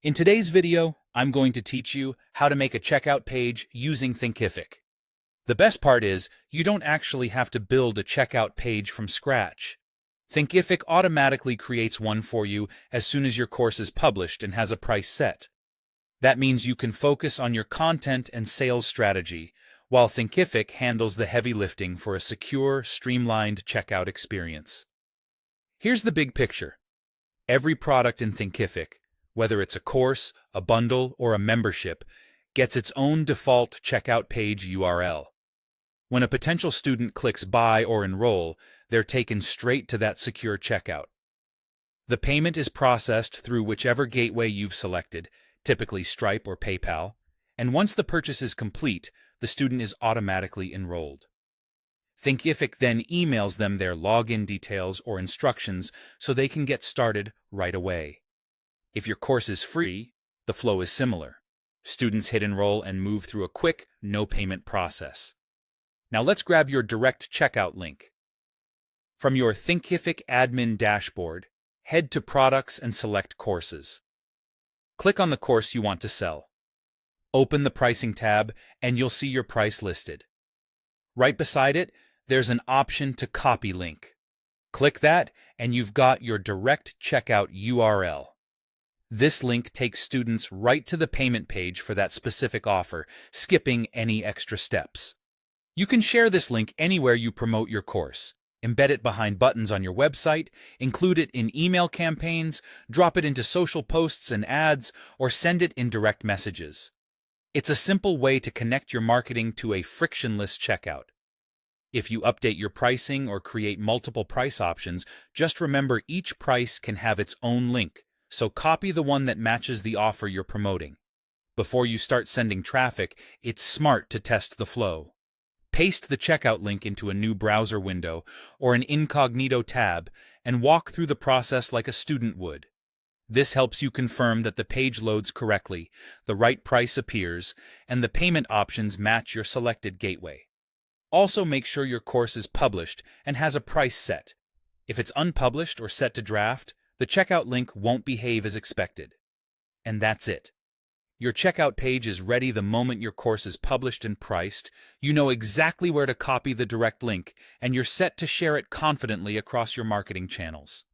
In today's video, I'm going to teach you how to make a checkout page using Thinkific. The best part is, you don't actually have to build a checkout page from scratch. Thinkific automatically creates one for you as soon as your course is published and has a price set. That means you can focus on your content and sales strategy, while Thinkific handles the heavy lifting for a secure, streamlined checkout experience. Here's the big picture. Every product in Thinkific, whether it's a course, a bundle, or a membership, gets its own default checkout page URL. When a potential student clicks Buy or Enroll, they're taken straight to that secure checkout. The payment is processed through whichever gateway you've selected, typically Stripe or PayPal, and once the purchase is complete, the student is automatically enrolled. Thinkific then emails them their login details or instructions so they can get started right away. If your course is free, the flow is similar. Students hit enroll and move through a quick, no-payment process. Now let's grab your direct checkout link. From your Thinkific admin dashboard, head to Products and select Courses. Click on the course you want to sell. Open the Pricing tab and you'll see your price listed. Right beside it, there's an option to copy link. Click that and you've got your direct checkout URL. This link takes students right to the payment page for that specific offer, skipping any extra steps. You can share this link anywhere you promote your course. Embed it behind buttons on your website, include it in email campaigns, drop it into social posts and ads, or send it in direct messages. It's a simple way to connect your marketing to a frictionless checkout. If you update your pricing or create multiple price options, just remember each price can have its own link. So copy the one that matches the offer you're promoting. Before you start sending traffic, it's smart to test the flow. Paste the checkout link into a new browser window or an incognito tab and walk through the process like a student would. This helps you confirm that the page loads correctly, the right price appears, and the payment options match your selected gateway. Also make sure your course is published and has a price set. If it's unpublished or set to draft, the checkout link won't behave as expected. And that's it. Your checkout page is ready the moment your course is published and priced. You know exactly where to copy the direct link, and you're set to share it confidently across your marketing channels.